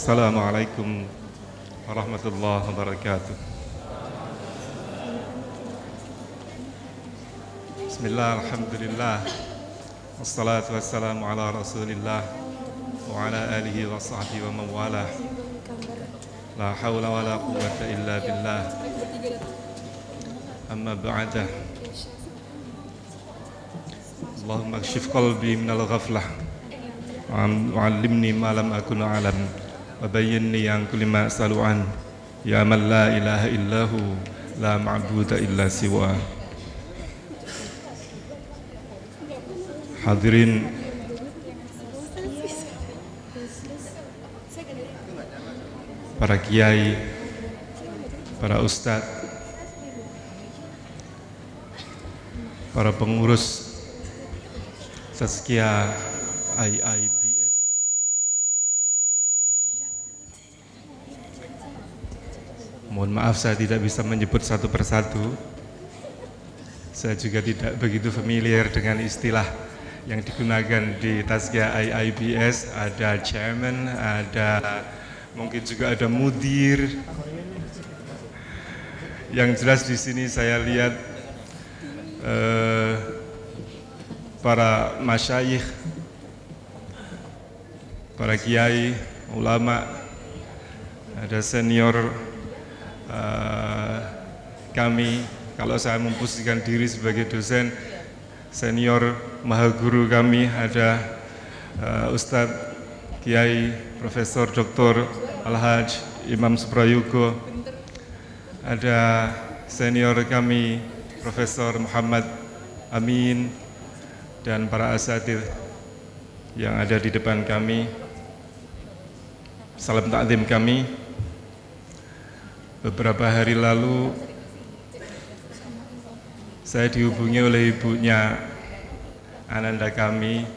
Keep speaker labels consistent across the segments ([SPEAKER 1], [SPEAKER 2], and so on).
[SPEAKER 1] Assalamualaikum warahmatullahi wabarakatuh. Bismillah, alhamdulillah, wassalatu wassalamu ala rasulillah wa ala alihi wa sahbihi wa mawalah. La hawla wa la quwwata illa billah. Amma ba'dah. Allahumma kshif qalbi minal ghaflah wa 'allimni ma lam akun a'lam wa bayyinni an kulli ma as'alu an ya man la ilaha illahu la ma'budu illa siwa. Hadirin para kiai, para ustadz, para pengurus Tazkiyah IIBS, mohon maaf saya tidak bisa menyebut satu persatu. Saya juga tidak begitu familiar dengan istilah yang digunakan di Tazkiyah IIBS. Ada chairman, ada mungkin juga ada mudir. Yang jelas di sini saya lihat para masyayikh, para kiai, ulama, ada senior kami. Kalau saya memposisikan diri sebagai dosen, senior mahaguru kami ada Ustadz Kiai Profesor Dr. Al-Haj Imam Suprayogo, ada senior kami Profesor Muhammad Amin, dan para asatidz yang ada di depan kami. Salam takzim kami. Beberapa hari lalu saya dihubungi oleh ibunya ananda kami,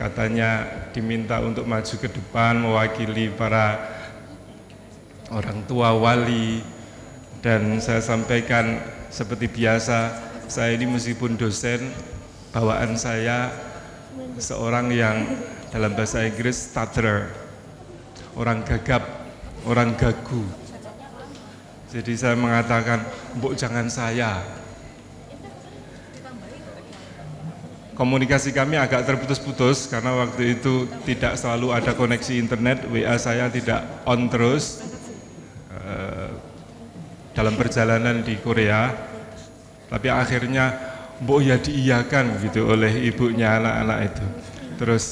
[SPEAKER 1] katanya diminta untuk maju ke depan mewakili para orang tua wali, dan saya sampaikan seperti biasa, saya ini meskipun dosen, bawaan saya seorang yang dalam bahasa Inggris stutterer, orang gagap, orang gagu. Jadi saya mengatakan, mbok jangan saya. Komunikasi kami agak terputus-putus karena waktu itu tidak selalu ada koneksi internet, WA saya tidak on terus dalam perjalanan di Korea. Tapi akhirnya mbok ya diiyakan gitu oleh ibunya anak-anak itu. Terus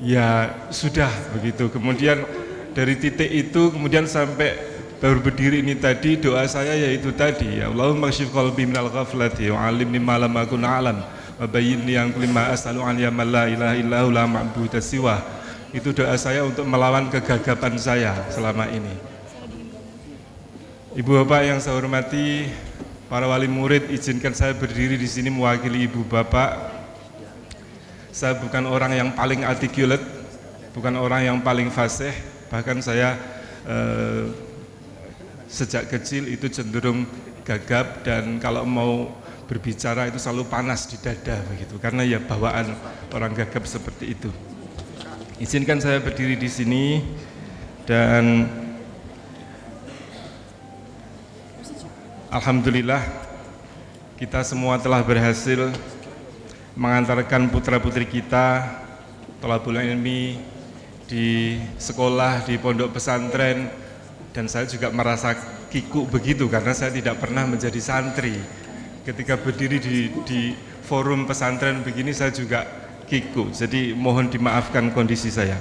[SPEAKER 1] ya sudah begitu. Kemudian dari titik itu kemudian sampai baru berdiri ini tadi, doa saya yaitu tadi, ya Allahumma kshif qalbi minal ghaflati wa 'allimni ma lam akun a'lam wa bayyinni an kulli ma as'alu an ya man la ilaha illahu la ma'budu siwa. Itu doa saya untuk melawan kegagapan saya selama ini. Ibu bapak yang saya hormati, para wali murid, izinkan saya berdiri di sini mewakili ibu bapak. Saya bukan orang yang paling articulate, bukan orang yang paling fasih, bahkan saya sejak kecil itu cenderung gagap, dan kalau mau berbicara itu selalu panas di dada begitu, karena ya bawaan orang gagap seperti itu. Izinkan saya berdiri di sini, dan alhamdulillah kita semua telah berhasil mengantarkan putra-putri kita thalabul ilmi di sekolah, di pondok pesantren. Dan saya juga merasa kikuk begitu karena saya tidak pernah menjadi santri. Ketika berdiri di forum pesantren begini saya juga kikuk. Jadi mohon dimaafkan kondisi saya.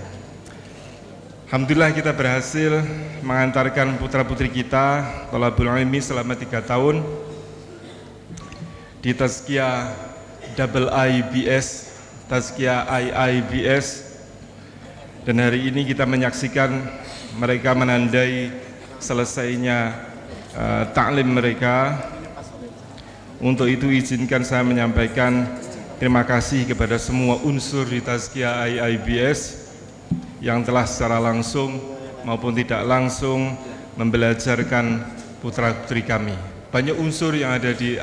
[SPEAKER 1] Alhamdulillah kita berhasil mengantarkan putra-putri kita thalabul ilmi selama 3 tahun di Tazkiyah IIBS, Tazkiyah IIBS. Dan hari ini kita menyaksikan mereka menandai selesainya taklim mereka. Untuk itu izinkan saya menyampaikan terima kasih kepada semua unsur di Tazkiyah IIBS yang telah secara langsung maupun tidak langsung membelajarkan putra-putri kami. Banyak unsur yang ada di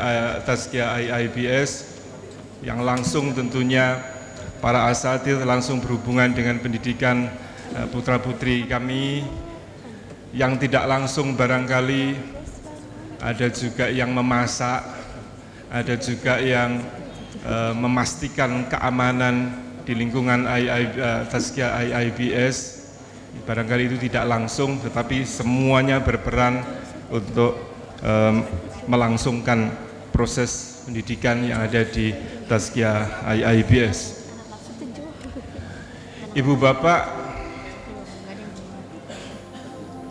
[SPEAKER 1] Tazkiyah IIBS yang langsung tentunya para asatidz langsung berhubungan dengan pendidikan putra-putri kami yang tidak langsung barangkali ada juga yang memasak, ada juga yang memastikan keamanan di lingkungan Tazkiyah IIBS. Barangkali itu tidak langsung, tetapi semuanya berperan untuk melangsungkan proses pendidikan yang ada di Tazkiyah IIBS. Ibu Bapak,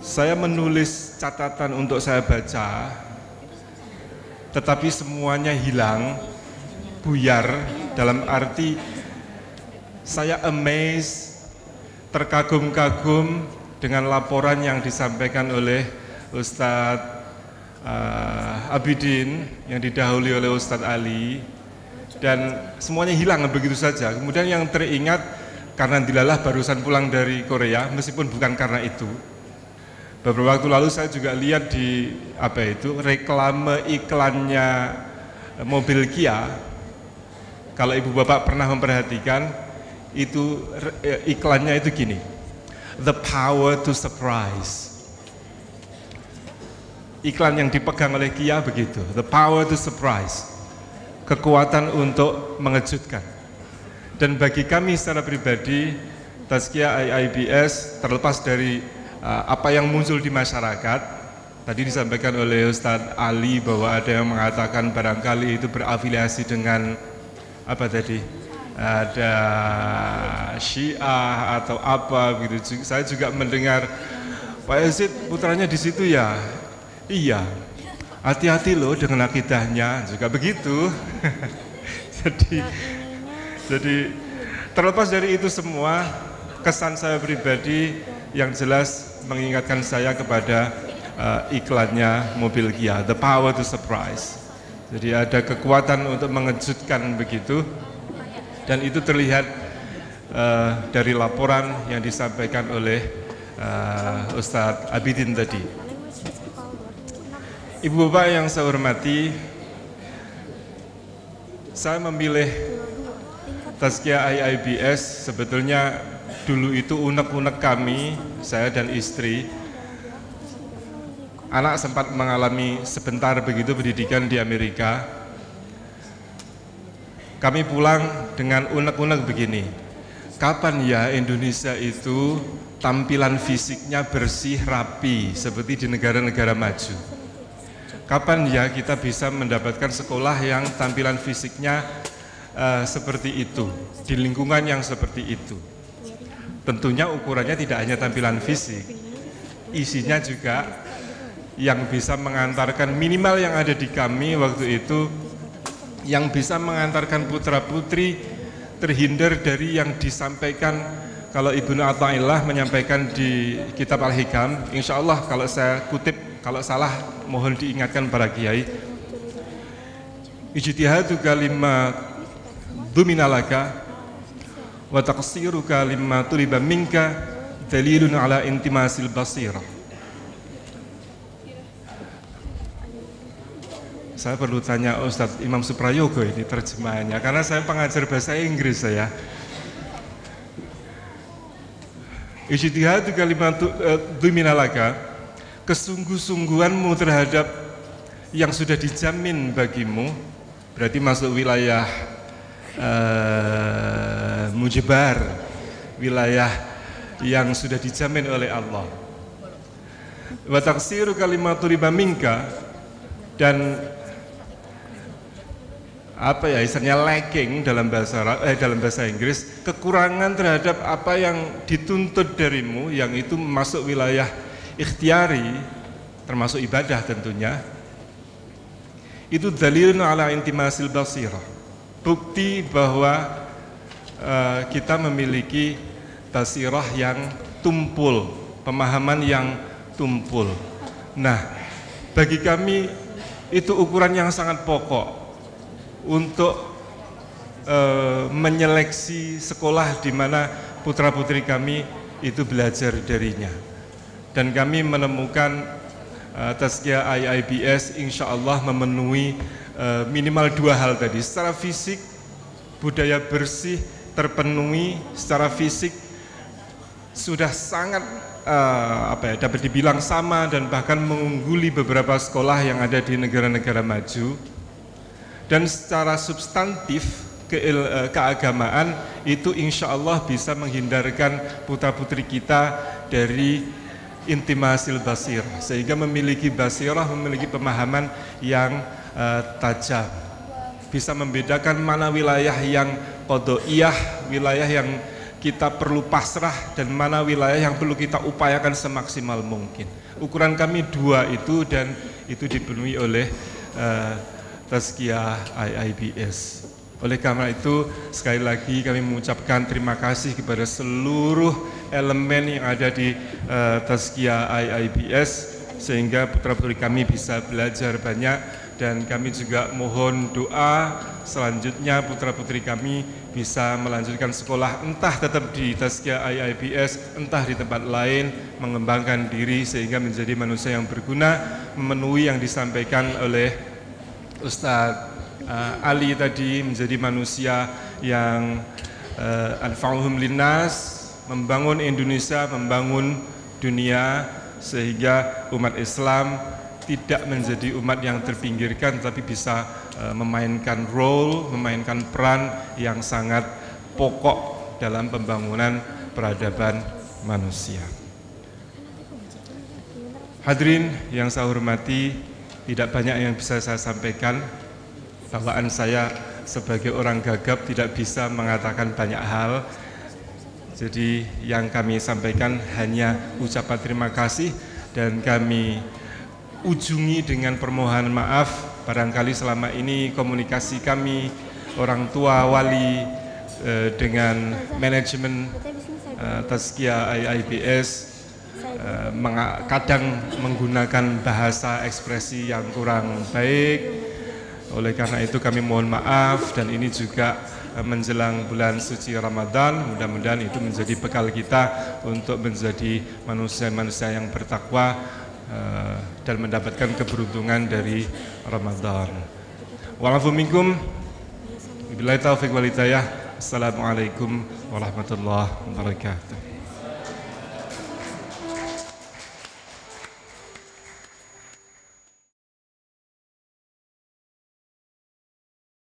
[SPEAKER 1] saya menulis catatan untuk saya baca, tetapi semuanya hilang, buyar, dalam arti saya amazed, terkagum-kagum dengan laporan yang disampaikan oleh Ustadz Abidin yang didahului oleh Ustadz Ali, dan semuanya hilang begitu saja. Kemudian yang teringat karena dilalah barusan pulang dari Korea, meskipun bukan karena itu. Beberapa waktu lalu saya juga lihat di reklame iklannya mobil Kia. Kalau ibu bapak pernah memperhatikan, itu iklannya itu gini, the power to surprise. Iklan yang dipegang oleh Kia begitu, the power to surprise, kekuatan untuk mengejutkan. Dan bagi kami secara pribadi, Tazkiyah IIBS, terlepas dari apa yang muncul di masyarakat, tadi disampaikan oleh Ustadz Ali bahwa ada yang mengatakan barangkali itu berafiliasi dengan ada Syiah atau apa gitu. Saya juga mendengar Pak Yazid putranya di situ ya. Iya. Hati-hati loh dengan akidahnya, juga begitu. jadi terlepas dari itu semua, kesan saya pribadi yang jelas mengingatkan saya kepada iklannya mobil Kia, the power to surprise. Jadi ada kekuatan untuk mengejutkan begitu. Dan itu terlihat dari laporan yang disampaikan oleh Ustadz Abidin tadi. Ibu Bapak yang saya hormati, saya memilih Tazkiyah IIBS sebetulnya dulu itu unek-unek kami, saya dan istri. Anak sempat mengalami sebentar begitu pendidikan di Amerika. Kami pulang dengan unek-unek begini, kapan ya Indonesia itu tampilan fisiknya bersih, rapi seperti di negara-negara maju? Kapan ya kita bisa mendapatkan sekolah yang tampilan fisiknya seperti itu, di lingkungan yang seperti itu? Tentunya ukurannya tidak hanya tampilan fisik, isinya juga yang bisa mengantarkan, minimal yang ada di kami waktu itu, yang bisa mengantarkan putra-putri terhindar dari yang disampaikan. Kalau Ibnu Athaillah menyampaikan di kitab Al-Hikam, insya Allah kalau saya kutip, kalau salah mohon diingatkan para kiai. Ijtihaduka lima duminalaka wa taqsiruka lima tuliba minka dalilun ala intimasil basirah. Saya perlu tanya Ustadz Imam Suprayogo ini terjemahannya, karena saya pengajar bahasa Inggris saya. Ijtihadu kalimatu duminalaka, kesungguh-sungguhanmu terhadap yang sudah dijamin bagimu, berarti masuk wilayah mujibar, wilayah yang sudah dijamin oleh Allah. Wa taqsiru kalimatu riba minka, dan istilahnya lacking dalam bahasa Inggris, kekurangan terhadap apa yang dituntut darimu, yang itu masuk wilayah ikhtiari, termasuk ibadah tentunya. Itu dalilun ala intimasil basirah, bukti bahwa kita memiliki basirah yang tumpul, pemahaman yang tumpul. Nah, bagi kami itu ukuran yang sangat pokok untuk menyeleksi sekolah di mana putra-putri kami itu belajar darinya. Dan kami menemukan Tazkiyah IIBS insya Allah memenuhi minimal dua hal tadi. Secara fisik, budaya bersih terpenuhi secara fisik, sudah sangat dapat dibilang sama dan bahkan mengungguli beberapa sekolah yang ada di negara-negara maju. Dan secara substantif keagamaan itu insya Allah bisa menghindarkan putra-putri kita dari intimasil basir, sehingga memiliki basirah, memiliki pemahaman yang tajam, bisa membedakan mana wilayah yang qadha'iyah, wilayah yang kita perlu pasrah, dan mana wilayah yang perlu kita upayakan semaksimal mungkin. Ukuran kami dua itu, dan itu dipenuhi oleh Tazkiyah IIBS. Oleh karena itu, sekali lagi kami mengucapkan terima kasih kepada seluruh elemen yang ada di Tazkiyah IIBS, sehingga putra-putri kami bisa belajar banyak, dan kami juga mohon doa selanjutnya putra-putri kami bisa melanjutkan sekolah, entah tetap di Tazkiyah IIBS, entah di tempat lain, mengembangkan diri sehingga menjadi manusia yang berguna, memenuhi yang disampaikan oleh Ustadz Ali tadi, menjadi manusia yang anfa'uhum linnas, membangun Indonesia, membangun dunia, sehingga umat Islam tidak menjadi umat yang terpinggirkan, tapi bisa memainkan role, memainkan peran yang sangat pokok dalam pembangunan peradaban manusia. Hadirin yang saya hormati, tidak banyak yang bisa saya sampaikan. Bawaan saya sebagai orang gagap tidak bisa mengatakan banyak hal. Jadi yang kami sampaikan hanya ucapan terima kasih, dan kami ujungi dengan permohonan maaf. Barangkali selama ini komunikasi kami, orang tua, wali, dengan manajemen Tazkiyah IIBS kadang menggunakan bahasa ekspresi yang kurang baik. Oleh karena itu kami mohon maaf, dan ini juga menjelang bulan suci Ramadan, mudah-mudahan itu menjadi bekal kita untuk menjadi manusia-manusia yang bertakwa dan mendapatkan keberuntungan dari Ramadan. Wa'alafu minkum, wabillahi taufiq wal hidayah. Assalamualaikum warahmatullahi wabarakatuh.